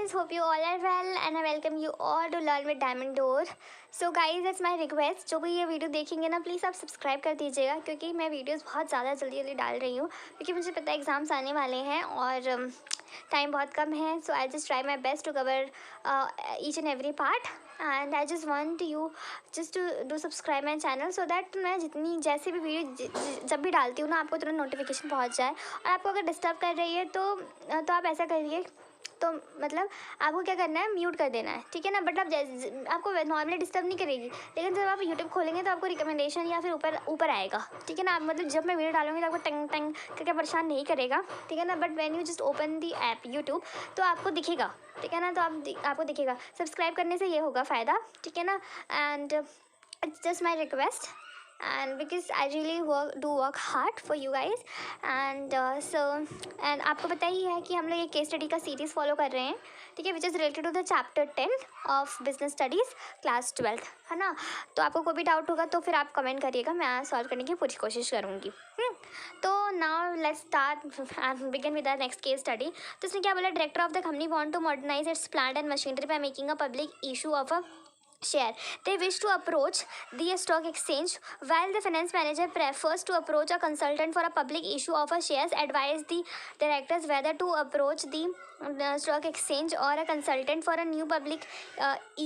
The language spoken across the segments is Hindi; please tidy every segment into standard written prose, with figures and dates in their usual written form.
guys, hope you all are well and I welcome you all to Learn with Diamond Door. So guys, it's my request, जो भी ये वीडियो देखेंगे ना प्लीज़ आप सब्सक्राइब कर दीजिएगा क्योंकि मैं वीडियोस बहुत ज़्यादा जल्दी डाल रही हूँ क्योंकि मुझे पता है एग्ज़ाम्स आने वाले हैं और टाइम बहुत कम है. So I just try my best to cover each and every part and I just want you just to do subscribe my channel so that मैं जितनी जैसे भी वीडियो जब भी डालती हूँ ना आपको तुरंत नोटिफिकेशन पहुँच जाए. और आपको अगर डिस्टर्ब कर रही है तो आप ऐसा करिए, तो मतलब आपको क्या करना है, म्यूट कर देना है, ठीक है ना. बट आप आपको नॉर्मली डिस्टर्ब नहीं करेगी, लेकिन जब आप यूट्यूब खोलेंगे तो आपको रिकमेंडेशन या फिर ऊपर आएगा, ठीक है ना. आप मतलब जब मैं वीडियो डालूंगी तो आपको टंग टंग करके परेशान नहीं करेगा, ठीक है ना. But when you just open the app YouTube तो आपको दिखेगा, ठीक है ना. तो आपको दिखेगा. सब्सक्राइब करने से ये होगा फ़ायदा, ठीक है ना. And it's just my request and because I really work hard for you guys and and आपको पता ही है कि हम लोग एक केस स्टडी का सीरीज़ फॉलो कर रहे हैं, ठीक है, which is related to the chapter 10 of business studies class 12, है ना. तो आपको कोई भी डाउट होगा तो फिर आप कमेंट करिएगा, मैं सॉल्व करने की पूरी कोशिश करूँगी. तो now let's start and begin with the next case study. तो इसने क्या बोला, director of the company want to modernise its plant and machinery by making a public issue of a share. They wish to approach the stock exchange while the finance manager prefers to approach a consultant for a public issue of a shares. Advise the directors whether to approach the stock exchange or a consultant for a new public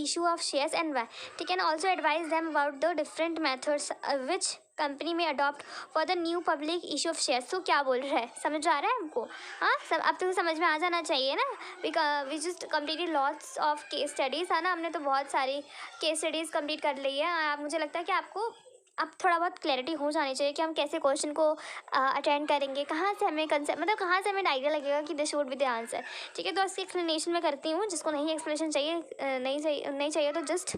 issue of shares and why. They can also advise them about the different methods which company में adopt for the new public issue of shares. तो क्या बोल रहा है, समझ आ रहा है हमको? हाँ, सब अब तो समझ में आ जाना चाहिए ना. We just completed lots of case studies, है ना. हमने तो बहुत सारी केस स्टडीज़ कंप्लीट कर ली है. मुझे लगता है कि आपको अब थोड़ा बहुत क्लैरिटी हो जानी चाहिए कि हम कैसे क्वेश्चन को अटेंड करेंगे, कहाँ से हमें कंसेप्ट मतलब कहाँ से हमें आइडिया लगेगा कि this should be the answer, ठीक है. तो इसकी एक्सप्लेनेशन मैं करती हूँ. जिसको नहीं एक्सप्लेनेशन चाहिए नहीं चाहिए तो जस्ट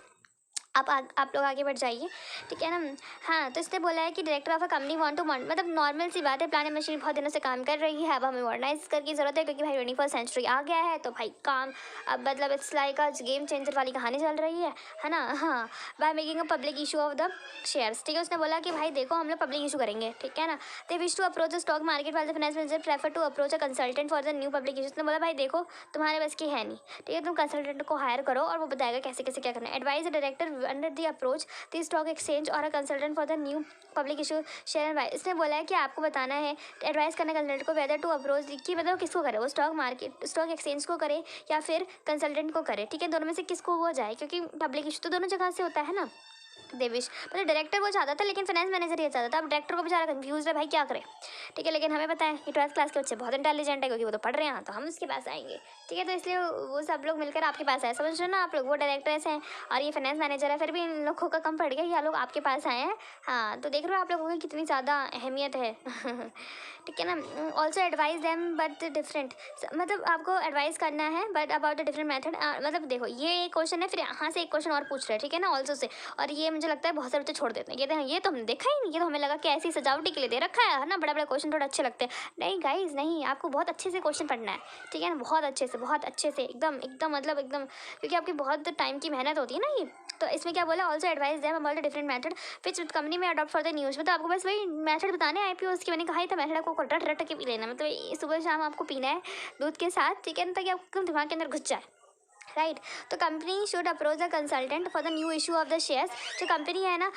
आप लोग आगे बढ़ जाइए, ठीक है ना. हाँ, तो इसने बोला है कि director of a company want to मतलब नॉर्मल सी बात है, प्लान एंड मशीन बहुत दिनों से काम कर रही है, अब हमें मॉडर्नाइज करने की ज़रूरत है क्योंकि भाई 21st सेंचुरी आ गया है. तो भाई काम अब मतलब it's like a game changer वाली कहानी चल रही है ना. हाँ, bye making a public issue of the shares, ठीक है. उसने बोला कि भाई देखो हम लोग पब्लिक इशू करेंगे, ठीक है ना. They wish to approach the stock market वाले finance manager prefer to approach a consultant for the new public issue. उसने बोला भाई देखो तुम्हारे बस की है नहीं, ठीक है, तुम कंसल्टेंट को हायर करो और वो बताएगा कैसे कैसे क्या करना है. Advise the director under the approach the stock exchange और a consultant for the new public issue share and buy. इसने बोला है कि आपको बताना है, एडवाइस करना कंसल्टेंट को वेदर टू अप्रोच कि मतलब किसको करे, वो स्टॉक एक्सचेंज को करे या फिर कंसल्टेंट को करे, ठीक है. दोनों में से किसको वो जाए क्योंकि पब्लिक इशू तो दोनों जगह से होता है ना. देविश मतलब डायरेक्टर वो चाहता था लेकिन फाइनेंस मैनेजर ये चाहता था. अब डायरेक्टर को बेचारा कंफ्यूज है भाई क्या करे, ठीक है. लेकिन हमें पता है कि 12th क्लास के बच्चे बहुत इंटेलिजेंट है क्योंकि वो तो पढ़ रहे हैं, तो हम उसके पास आएंगे, ठीक है. तो इसलिए वो सब लोग मिलकर आपके पास आए, समझ रहे हो ना आप लोग. वो डायरेक्टर्स हैं और ये फाइनेंस मैनेजर है, फिर भी इन लोगों का कम पड़ गया, ये लोग आपके पास आए हैं. हाँ, तो देख रहे हो आप लोगों की कितनी ज़्यादा अहमियत है. ठीक है ना. Also advise them but different, मतलब आपको एडवाइस करना है but about the different method. मतलब देखो ये एक क्वेश्चन है, फिर यहाँ से एक क्वेश्चन और पूछ रहे हैं, ठीक है ना, ऑल्सो से. और ये मुझे लगता है बहुत सारे बच्चे छोड़ देते हैं, ये तो हमने देखा ही नहीं, ये तो हमें लगा कि ऐसी सजावटी के लिए दे रखा है ना. बड़ा बड़ा क्वेश्चन थोड़ा अच्छे लगते हैं. नहीं गाइज नहीं, आपको बहुत अच्छे से क्वेश्चन पढ़ना है, ठीक है ना. बहुत अच्छे से एकदम एकदम मतलब एकदम, क्योंकि आपकी बहुत टाइम की मेहनत होती है ना ये. तो इसमें क्या बोला, also advice them about the different method which company में अडॉप्ट फॉर द न्यूज़. मतलब आपको बस वही मेथड बताने आईपीओ की. मैंने कहा ही था मेथड आपको रट के पी लेना, मतलब सुबह शाम आपको पीना है दूध के साथ, ठीक है ना, ताकि आपको दिमाग के अंदर घुस जाए, राइट. तो company should approach the consultant for the new issue of the shares. जो कंपनी है ना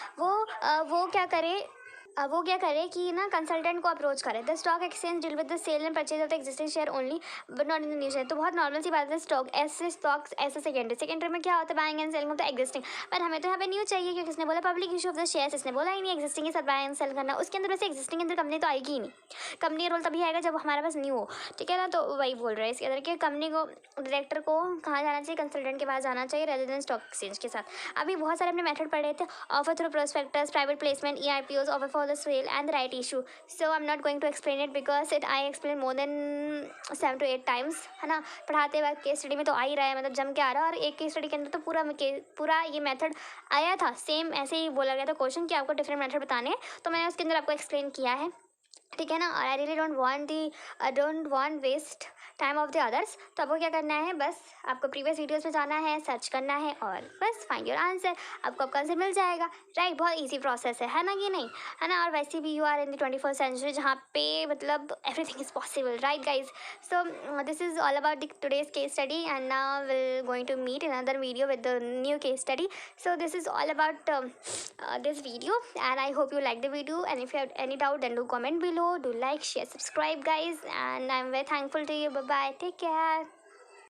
वो क्या करे कि ना कंसल्टेंट को अप्रोच करे. The stock exchange deal with the sale and purchase of the existing share only but not in the new share. तो बहुत नॉर्मल सी बात है. स्टॉक्स ऐसे सेकेंडरी में क्या होता है, buying and selling of the existing. पर हमें तो यहाँ पे न्यू चाहिए क्योंकि इसने बोला public issue of the shares. इसने बोला ही नहीं एग्जिस्टिंग के साथ बाय एंड सेल करना. उसके अंदर वैसे एग्जिस्टिंग के अंदर कंपनी तो आएगी ही नहीं. कंपनी रोल तभी आएगा जब हमारे पास न्यू हो, ठीक है ना. तो वही बोल रहे हैं इसके अंदर कि कंपनी को डायरेक्टर को कहाँ जाना चाहिए, कंसल्टेंट के पास जाना चाहिए रेदर देन स्टॉक एक्सचेंज के साथ. अभी बहुत सारे अपने मेथड पढ़े थे. Offer through prospectus, private placement, EIPOs, offer for the sale and the right issue. So I am not going to explain it because I explain more than 7 to 8 times, है ना. पढ़ाते वक्त केस स्टडी में तो आ ही रहा है, मतलब जम के आ रहा है. और एक केस स्टडी के अंदर तो पूरा ये मेथड आया था, सेम ऐसे ही बोला गया था क्वेश्चन कि आपको डिफरेंट मेथड बताने हैं. तो मैंने उसके अंदर आपको एक्सप्लेन किया है. ठीक है ना। और I really don't want waste time of the others. तो आपको क्या करना है, बस आपको प्रीवियस वीडियोस में जाना है, सर्च करना है और बस फाइंड योर आंसर, आपको आपका आंसर मिल जाएगा। राइट, बहुत ईजी प्रोसेस है ना, कि नहीं है ना। और वैसे भी you are in the 21st century, जहाँ पे मतलब everything is possible, right guys. So this is all about the today's case study and now will going to meet in another video with the new case study. So this is all about this video, and I hope you like the video, and if you have any doubt then do comment below, do like, share, subscribe guys, and I'm very thankful to you. Bye bye, take care.